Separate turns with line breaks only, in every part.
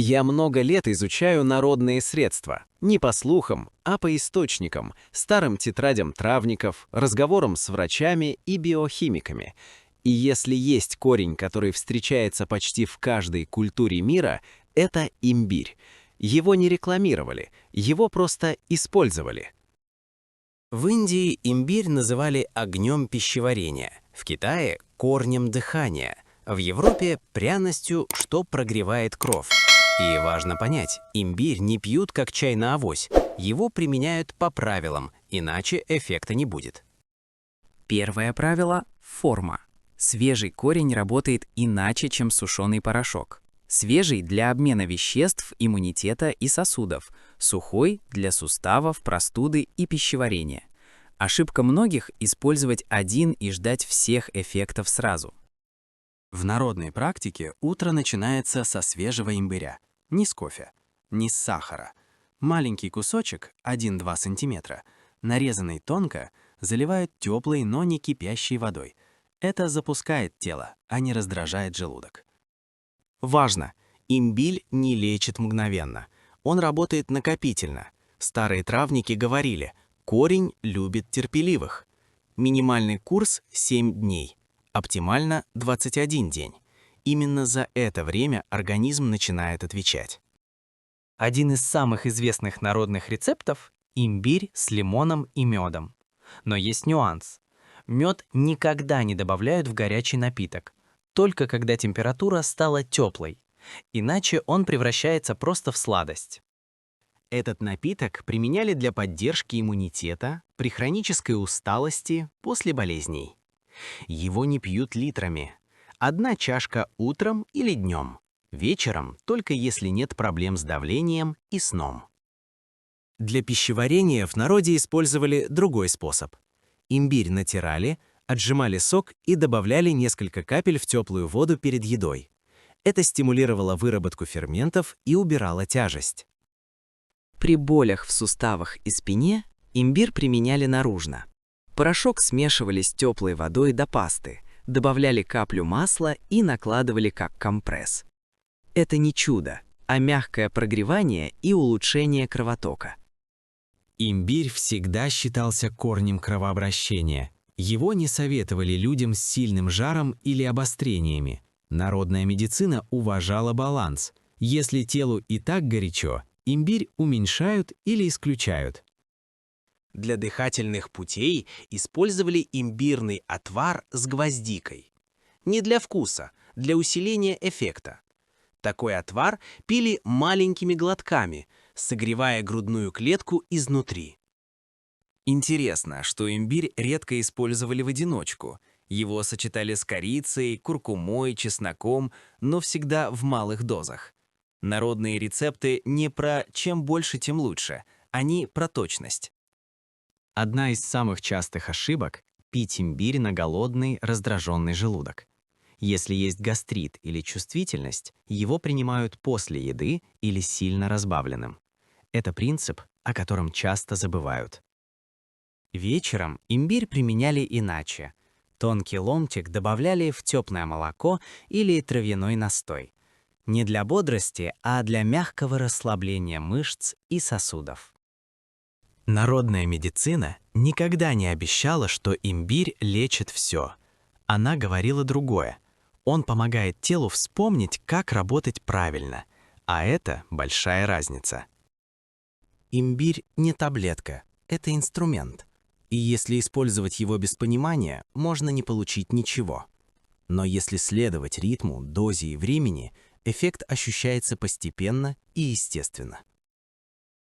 Я много лет изучаю народные средства. Не по слухам, а по источникам, старым тетрадям травников, разговорам с врачами и биохимиками. И если есть корень, который встречается почти в каждой культуре мира, это имбирь. Его не рекламировали, его просто использовали.
В Индии имбирь называли огнем пищеварения, в Китае– корнем дыхания, в Европе– пряностью, что прогревает кровь. И важно понять, имбирь не пьют как чай на авось, его применяют по правилам, иначе эффекта не будет.
Первое правило – форма. Свежий корень работает иначе, чем сушеный порошок. Свежий для обмена веществ, иммунитета и сосудов, сухой для суставов, простуды и пищеварения. Ошибка многих – использовать один и ждать всех эффектов сразу.
В народной практике утро начинается со свежего имбиря. Не с кофе, не с сахара. Маленький кусочек, 1-2 см, нарезанный тонко, заливают теплой, но не кипящей водой. Это запускает тело, а не раздражает желудок. Важно! Имбирь не лечит мгновенно. Он работает накопительно. Старые травники говорили, корень любит терпеливых. Минимальный курс – 7 дней, оптимально – 21 день. Именно за это время организм начинает отвечать. Один из самых известных народных рецептов – имбирь с лимоном и медом. Но есть нюанс. Мед никогда не добавляют в горячий напиток, только когда температура стала теплой, иначе он превращается просто в сладость. Этот напиток применяли для поддержки иммунитета при хронической усталости после болезней. Его не пьют литрами. 1 чашка утром или днем, вечером только если нет проблем с давлением и сном. Для пищеварения в народе использовали другой способ. Имбирь натирали, отжимали сок и добавляли несколько капель в теплую воду перед едой. Это стимулировало выработку ферментов и убирало тяжесть.
При болях в суставах и спине имбирь применяли наружно. Порошок смешивали с теплой водой до пасты, добавляли каплю масла и накладывали как компресс. Это не чудо, а мягкое прогревание и улучшение кровотока.
Имбирь всегда считался корнем кровообращения. Его не советовали людям с сильным жаром или обострениями. Народная медицина уважала баланс. Если телу и так горячо, имбирь уменьшают или исключают. Для дыхательных путей использовали имбирный отвар с гвоздикой. Не для вкуса, для усиления эффекта. Такой отвар пили маленькими глотками, согревая грудную клетку изнутри. Интересно, что имбирь редко использовали в одиночку. Его сочетали с корицей, куркумой, чесноком, но всегда в малых дозах. Народные рецепты не про «чем больше, тем лучше», они про точность. Одна из самых частых ошибок – пить имбирь на голодный, раздраженный желудок. Если есть гастрит или чувствительность, его принимают после еды или сильно разбавленным. Это принцип, о котором часто забывают. Вечером имбирь применяли иначе. Тонкий ломтик добавляли в теплое молоко или травяной настой. Не для бодрости, а для мягкого расслабления мышц и сосудов. Народная медицина никогда не обещала, что имбирь лечит все. Она говорила другое. Он помогает телу вспомнить, как работать правильно. А это большая разница. Имбирь не таблетка, это инструмент. И если использовать его без понимания, можно не получить ничего. Но если следовать ритму, дозе и времени, эффект ощущается постепенно и естественно.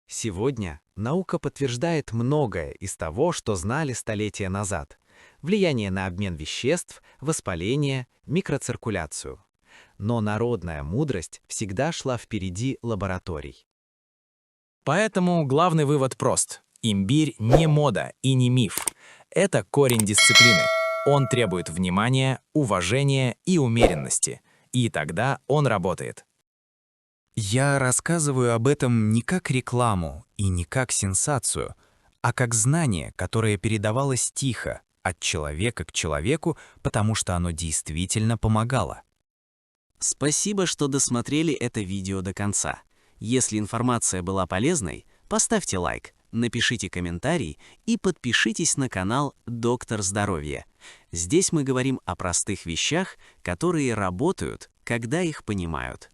Сегодня наука подтверждает многое из того, что знали столетия назад. Влияние на обмен веществ, воспаление, микроциркуляцию. Но народная мудрость всегда шла впереди лабораторий. Поэтому главный вывод прост. Имбирь не мода и не миф. Это корень дисциплины. Он требует внимания, уважения и умеренности. И тогда он работает. Я рассказываю об этом не как рекламу и не как сенсацию, а как знание, которое передавалось тихо, от человека к человеку, потому что оно действительно помогало.
Спасибо, что досмотрели это видео до конца. Если информация была полезной, поставьте лайк, напишите комментарий и подпишитесь на канал «Доктор Здоровья». Здесь мы говорим о простых вещах, которые работают, когда их понимают.